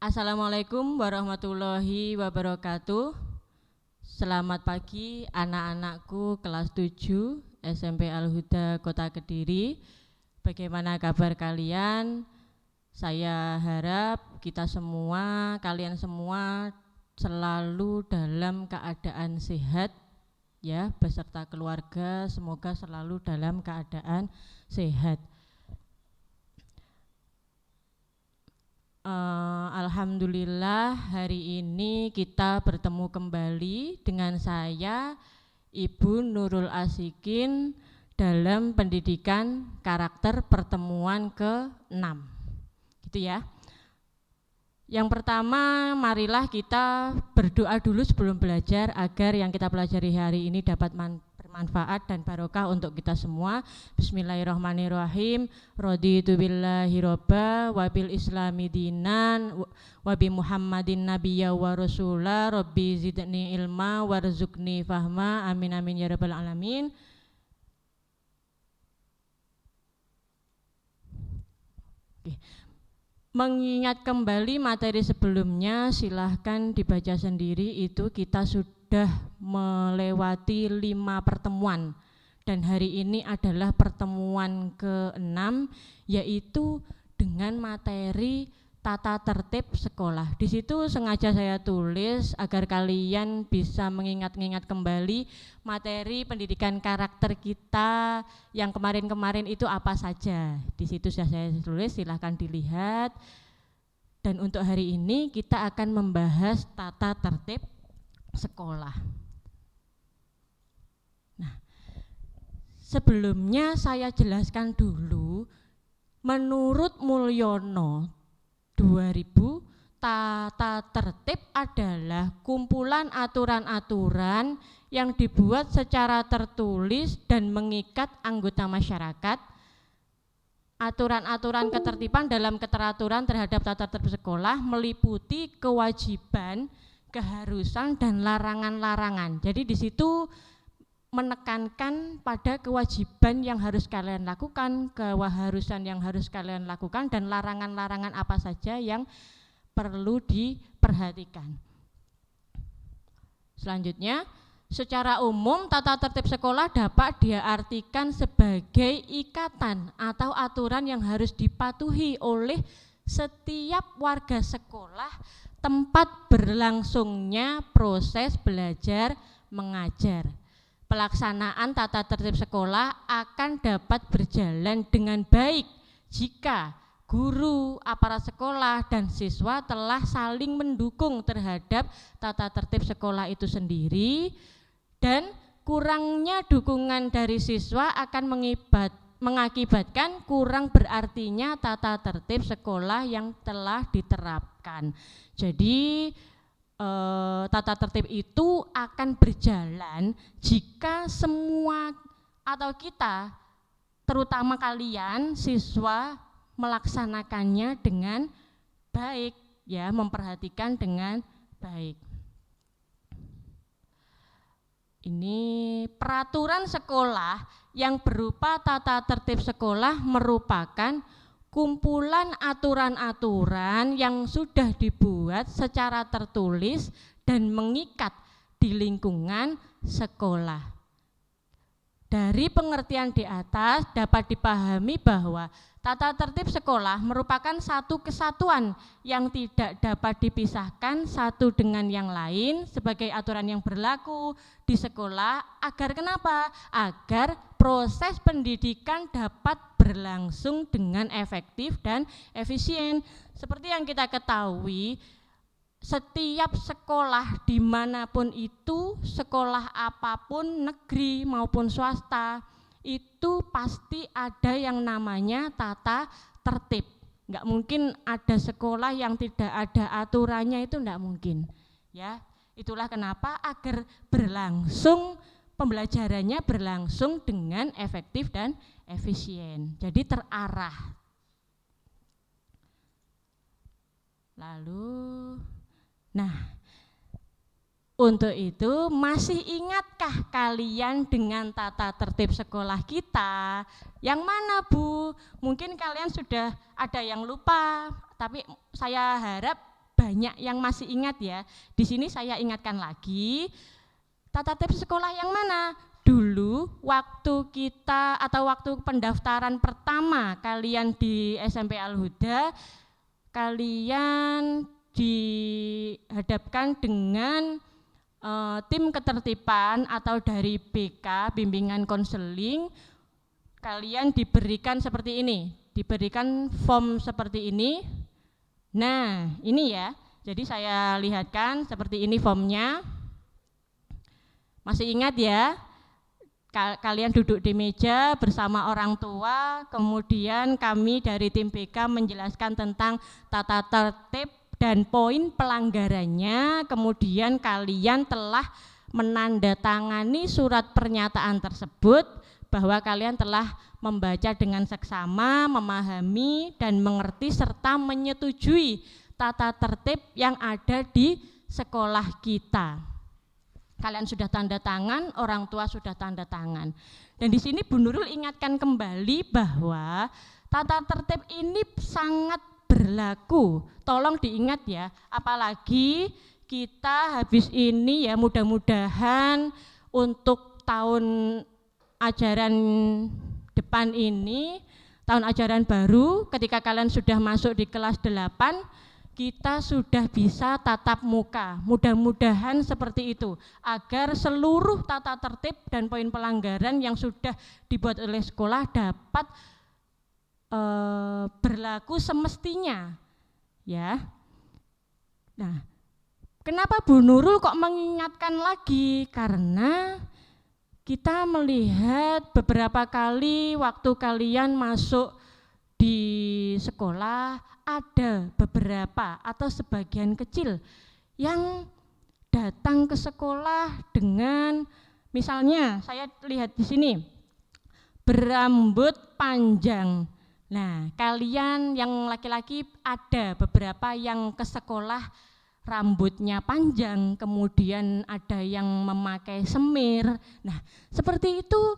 Assalamualaikum warahmatullahi wabarakatuh. Selamat pagi anak-anakku kelas 7 SMP Al-Huda Kota Kediri. Bagaimana kabar kalian? Saya harap kalian semua selalu dalam keadaan sehat ya, beserta keluarga semoga selalu dalam keadaan sehat. Alhamdulillah hari ini kita bertemu kembali dengan saya Ibu Nurul Asikin dalam pendidikan karakter pertemuan ke-6 gitu ya. Yang pertama, marilah kita berdoa dulu sebelum belajar agar yang kita pelajari hari ini dapat bermanfaat dan barokah untuk kita semua. Bismillahirrahmanirrahim. Raditu billahi robba wabil islami dinan wabi muhammadin nabiyya wa rasulah rabbi zidni ilma warzuqni fahma amin amin ya rabbal alamin. Mengingat kembali materi sebelumnya, silahkan dibaca sendiri, itu kita sudah melewati 5 pertemuan dan hari ini adalah pertemuan ke-6, yaitu dengan materi tata tertib sekolah. Di situ sengaja saya tulis agar kalian bisa mengingat-ingat kembali materi pendidikan karakter kita yang kemarin-kemarin itu apa saja. Di situ sudah saya tulis, silahkan dilihat. Dan untuk hari ini kita akan membahas tata tertib sekolah. Nah, sebelumnya saya jelaskan dulu, menurut Mulyono 2000, tata tertib adalah kumpulan aturan-aturan yang dibuat secara tertulis dan mengikat anggota masyarakat. Aturan-aturan ketertiban dalam keteraturan terhadap tata tertib sekolah meliputi kewajiban, keharusan, dan larangan-larangan. Jadi di situ menekankan pada kewajiban yang harus kalian lakukan, keharusan yang harus kalian lakukan, dan larangan-larangan apa saja yang perlu diperhatikan. Selanjutnya, secara umum tata tertib sekolah dapat diartikan sebagai ikatan atau aturan yang harus dipatuhi oleh setiap warga sekolah tempat berlangsungnya proses belajar mengajar. Pelaksanaan tata tertib sekolah akan dapat berjalan dengan baik jika guru, aparat sekolah, dan siswa telah saling mendukung terhadap tata tertib sekolah itu sendiri, dan kurangnya dukungan dari siswa akan mengakibatkan kurang berartinya tata tertib sekolah yang telah diterapkan. Jadi tata tertib itu akan berjalan jika semua atau kita, terutama kalian siswa, melaksanakannya dengan baik ya, memperhatikan dengan baik. Ini peraturan sekolah yang berupa tata tertib sekolah merupakan kumpulan aturan-aturan yang sudah dibuat secara tertulis dan mengikat di lingkungan sekolah. Dari pengertian di atas dapat dipahami bahwa tata tertib sekolah merupakan satu kesatuan yang tidak dapat dipisahkan satu dengan yang lain sebagai aturan yang berlaku di sekolah agar kenapa? Agar proses pendidikan dapat berlangsung dengan efektif dan efisien. Seperti yang kita ketahui, setiap sekolah dimanapun itu, sekolah apapun, negeri maupun swasta, itu pasti ada yang namanya tata tertib. Enggak mungkin ada sekolah yang tidak ada aturannya, itu enggak mungkin. Ya, itulah kenapa agar berlangsung pembelajarannya berlangsung dengan efektif dan efisien. Jadi terarah. Lalu, nah, untuk itu masih ingatkah kalian dengan tata tertib sekolah kita? Yang mana, Bu? Mungkin kalian sudah ada yang lupa, tapi saya harap banyak yang masih ingat ya. Di sini saya ingatkan lagi, tata tertib sekolah yang mana? Dulu waktu kita atau waktu pendaftaran pertama kalian di SMP Al-Huda, kalian dihadapkan dengan tim ketertiban atau dari BK, bimbingan konseling. Kalian diberikan seperti ini, diberikan form seperti ini. Nah, ini ya, jadi saya lihatkan seperti ini formnya. Masih ingat ya, kalian duduk di meja bersama orang tua, kemudian kami dari tim BK menjelaskan tentang tata tertib dan poin pelanggarannya, kemudian kalian telah menandatangani surat pernyataan tersebut bahwa kalian telah membaca dengan seksama, memahami dan mengerti serta menyetujui tata tertib yang ada di sekolah kita. Kalian sudah tanda tangan, orang tua sudah tanda tangan. Dan di sini Bu Nurul ingatkan kembali bahwa tata tertib ini sangat berlaku. Tolong diingat ya, apalagi kita habis ini ya, mudah-mudahan untuk tahun ajaran depan ini, tahun ajaran baru, ketika kalian sudah masuk di kelas 8, kita sudah bisa tatap muka. Mudah-mudahan seperti itu, agar seluruh tata tertib dan poin pelanggaran yang sudah dibuat oleh sekolah dapat berlaku semestinya, ya. Nah, kenapa Bu Nurul kok mengingatkan lagi? Karena kita melihat beberapa kali waktu kalian masuk di sekolah, ada beberapa atau sebagian kecil yang datang ke sekolah dengan, misalnya saya lihat di sini, berambut panjang. Nah, kalian yang laki-laki ada beberapa yang ke sekolah rambutnya panjang, kemudian ada yang memakai semir. Nah, seperti itu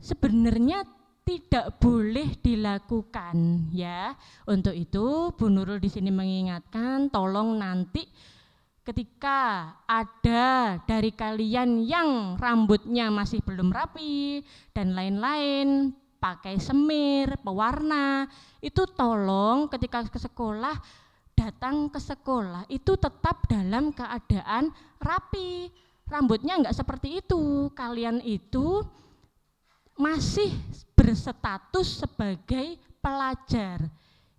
sebenarnya tidak boleh dilakukan ya. Untuk itu Bu Nurul di sini mengingatkan, tolong nanti ketika ada dari kalian yang rambutnya masih belum rapi dan lain-lain, pakai semir, pewarna, itu tolong ketika ke sekolah, datang ke sekolah itu tetap dalam keadaan rapi. Rambutnya enggak seperti itu. Kalian itu masih berstatus sebagai pelajar.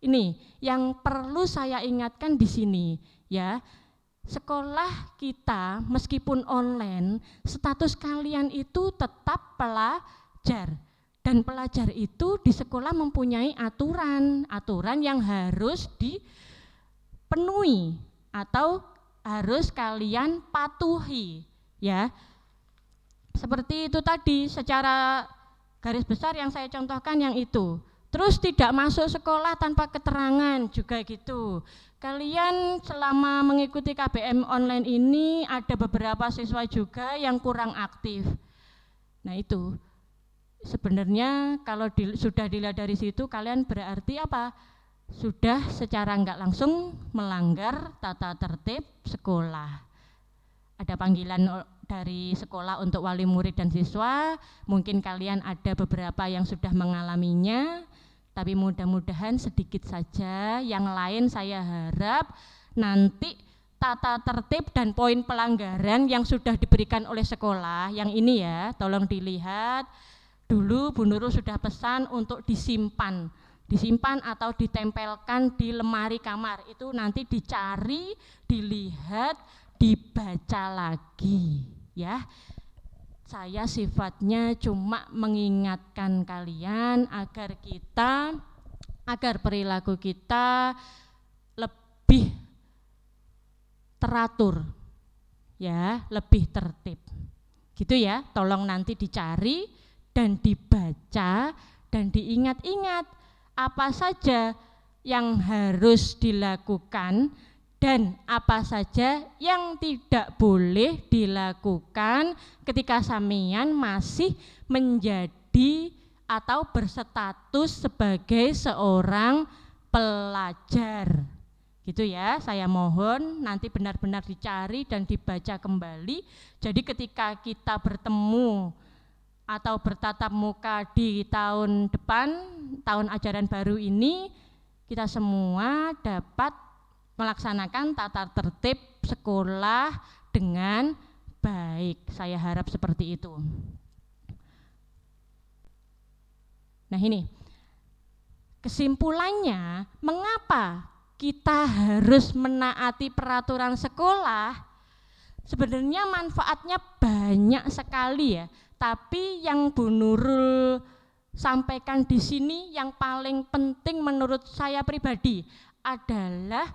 Ini yang perlu saya ingatkan di sini ya. Sekolah kita meskipun online, status kalian itu tetap pelajar. Dan pelajar itu di sekolah mempunyai aturan yang harus dipenuhi atau harus kalian patuhi ya. Seperti itu tadi, secara garis besar yang saya contohkan yang itu. Terus tidak masuk sekolah tanpa keterangan juga gitu. Kalian selama mengikuti KBM online ini ada beberapa siswa juga yang kurang aktif. Nah itu sebenarnya kalau sudah dilihat dari situ, kalian berarti apa? Sudah secara enggak langsung melanggar tata tertib sekolah. Ada panggilan dari sekolah untuk wali murid dan siswa, mungkin kalian ada beberapa yang sudah mengalaminya, tapi mudah-mudahan sedikit saja. Yang lain saya harap nanti tata tertib dan poin pelanggaran yang sudah diberikan oleh sekolah, yang ini ya, tolong dilihat. Dulu Bu Nurul sudah pesan untuk disimpan atau ditempelkan di lemari kamar. Itu nanti dicari, dilihat, dibaca lagi ya. Saya sifatnya cuma mengingatkan kalian agar perilaku kita lebih teratur ya, lebih tertib gitu ya. Tolong nanti dicari dan dibaca dan diingat-ingat apa saja yang harus dilakukan dan apa saja yang tidak boleh dilakukan ketika sampeyan masih menjadi atau berstatus sebagai seorang pelajar. Gitu ya, saya mohon nanti benar-benar dicari dan dibaca kembali. Jadi ketika kita bertemu atau bertatap muka di tahun depan, tahun ajaran baru ini, kita semua dapat melaksanakan tata tertib sekolah dengan baik. Saya harap seperti itu. Nah ini, kesimpulannya mengapa kita harus menaati peraturan sekolah? Sebenarnya manfaatnya banyak sekali ya, tapi yang Bu Nurul sampaikan di sini yang paling penting menurut saya pribadi adalah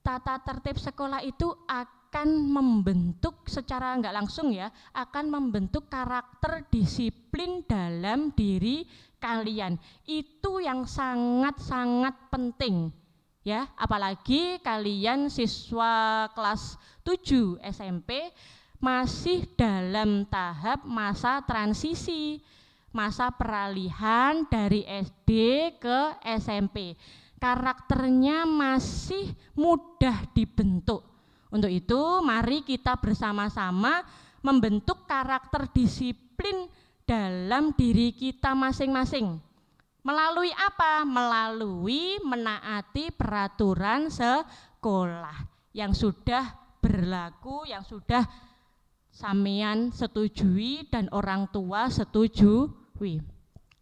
tata tertib sekolah itu akan membentuk secara enggak langsung ya, akan membentuk karakter disiplin dalam diri kalian. Itu yang sangat-sangat penting ya, apalagi kalian siswa kelas 7 SMP masih dalam tahap masa transisi, masa peralihan dari SD ke SMP. Karakternya masih mudah dibentuk. Untuk itu mari kita bersama-sama membentuk karakter disiplin dalam diri kita masing-masing. Melalui apa? Melalui menaati peraturan sekolah yang sudah berlaku, yang sudah sampean setujui dan orang tua setujui.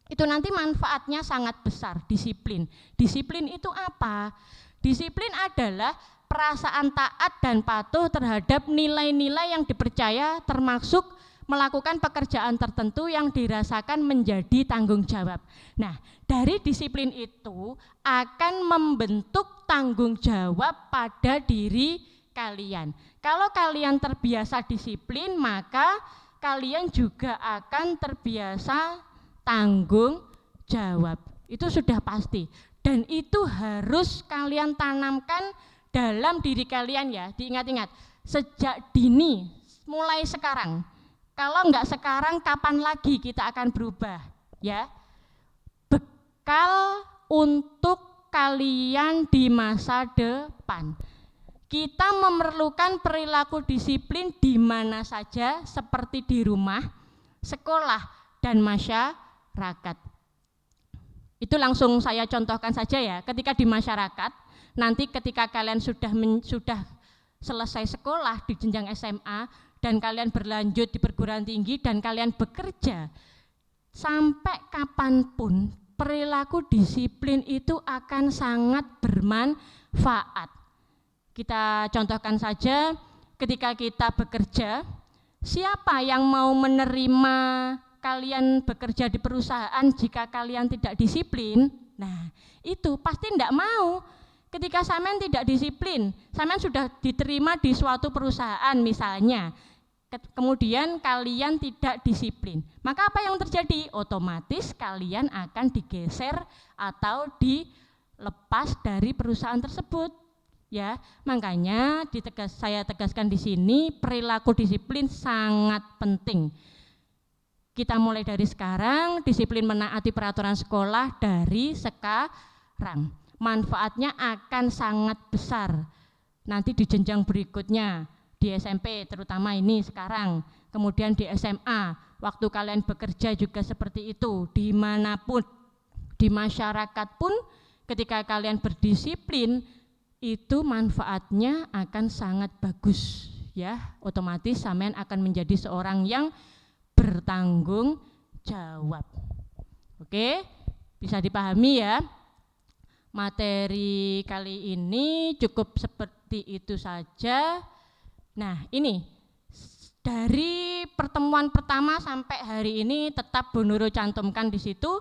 Itu nanti manfaatnya sangat besar, disiplin. Disiplin itu apa? Disiplin adalah perasaan taat dan patuh terhadap nilai-nilai yang dipercaya, termasuk melakukan pekerjaan tertentu yang dirasakan menjadi tanggung jawab. Nah, dari disiplin itu akan membentuk tanggung jawab pada diri kalian. Kalau kalian terbiasa disiplin, maka kalian juga akan terbiasa tanggung jawab. Itu sudah pasti. Dan itu harus kalian tanamkan dalam diri kalian ya. Diingat-ingat, sejak dini, mulai sekarang. Kalau enggak sekarang, kapan lagi kita akan berubah? Ya, bekal untuk kalian di masa depan. Kita memerlukan perilaku disiplin di mana saja, seperti di rumah, sekolah, dan masyarakat. Itu langsung saya contohkan saja ya. Ketika di masyarakat, nanti ketika kalian sudah selesai sekolah di jenjang SMA, dan kalian berlanjut di perguruan tinggi dan kalian bekerja, sampai kapanpun perilaku disiplin itu akan sangat bermanfaat. Kita contohkan saja ketika kita bekerja, siapa yang mau menerima kalian bekerja di perusahaan jika kalian tidak disiplin? Nah, itu pasti tidak mau. Ketika sampean tidak disiplin, sampean sudah diterima di suatu perusahaan misalnya, kemudian kalian tidak disiplin, maka apa yang terjadi? Otomatis kalian akan digeser atau dilepas dari perusahaan tersebut. Ya, makanya saya tegaskan di sini perilaku disiplin sangat penting. Kita mulai dari sekarang, disiplin menaati peraturan sekolah dari sekarang. Manfaatnya akan sangat besar nanti di jenjang berikutnya, di SMP terutama ini sekarang, kemudian di SMA, waktu kalian bekerja juga seperti itu, dimanapun, di masyarakat pun ketika kalian berdisiplin, itu manfaatnya akan sangat bagus ya, otomatis sampean akan menjadi seorang yang bertanggung jawab. Oke, bisa dipahami ya. Materi kali ini cukup seperti itu saja. Nah, ini dari pertemuan pertama sampai hari ini tetap Bu Nurul cantumkan di situ,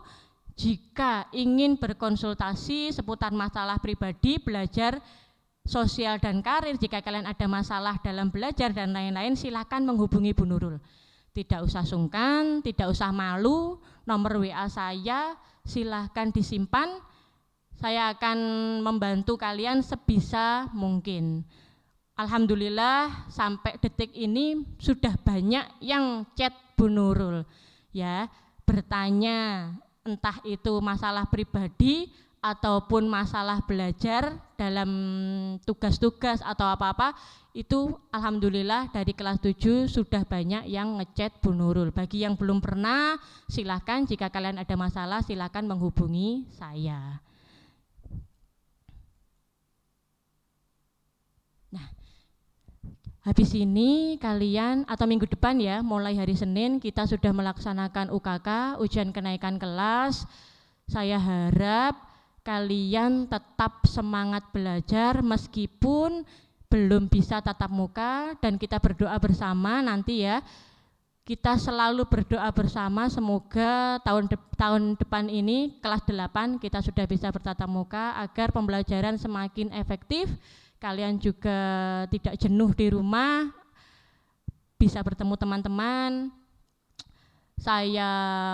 jika ingin berkonsultasi seputar masalah pribadi, belajar, sosial dan karir, jika kalian ada masalah dalam belajar dan lain-lain, silakan menghubungi Bu Nurul. Tidak usah sungkan, tidak usah malu, nomor WA saya silahkan disimpan. Saya akan membantu kalian sebisa mungkin. Alhamdulillah sampai detik ini sudah banyak yang chat Bu Nurul ya, bertanya entah itu masalah pribadi ataupun masalah belajar dalam tugas-tugas atau apa-apa, itu alhamdulillah dari kelas 7 sudah banyak yang ngechat Bu Nurul. Bagi yang belum pernah, silakan jika kalian ada masalah silakan menghubungi saya. Nah, habis ini kalian atau minggu depan ya, mulai hari Senin kita sudah melaksanakan UKK, ujian kenaikan kelas. Saya harap kalian tetap semangat belajar meskipun belum bisa tatap muka, dan kita berdoa bersama nanti ya. Kita selalu berdoa bersama semoga tahun depan ini kelas 8 kita sudah bisa bertatap muka agar pembelajaran semakin efektif. Kalian juga tidak jenuh di rumah, bisa bertemu teman-teman. Saya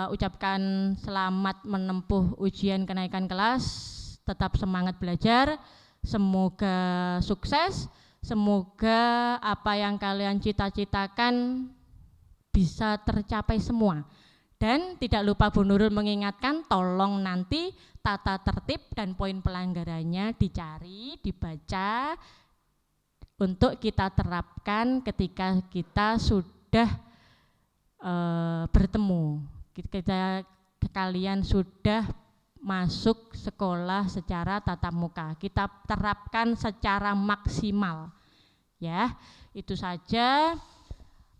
ucapkan selamat menempuh ujian kenaikan kelas, tetap semangat belajar, semoga sukses, semoga apa yang kalian cita-citakan bisa tercapai semua. Dan tidak lupa Bu Nurul mengingatkan, tolong nanti tata tertib dan poin pelanggarannya dicari, dibaca, untuk kita terapkan ketika kita sudah bertemu, kalian sudah masuk sekolah secara tatap muka, kita terapkan secara maksimal ya. Itu saja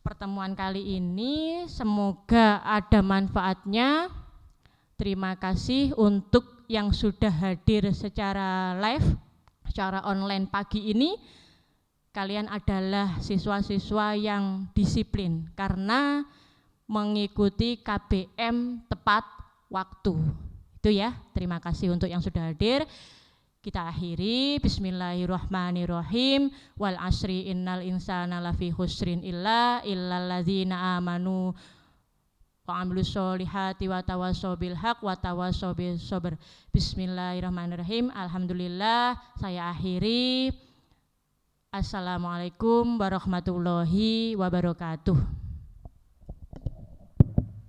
pertemuan kali ini, semoga ada manfaatnya. Terima kasih untuk yang sudah hadir secara live, secara online pagi ini. Kalian adalah siswa-siswa yang disiplin karena mengikuti KBM tepat waktu. Itu ya, terima kasih untuk yang sudah hadir. Kita akhiri, bismillahirrahmanirrahim, wal asri innal insana lafi khusrin illal ladzina amanu wa amilus solihati wa tawassaw bil haq wa tawassaw bis sabr. Bismillahirrahmanirrahim. Alhamdulillah, saya akhiri. Assalamualaikum warahmatullahi wabarakatuh.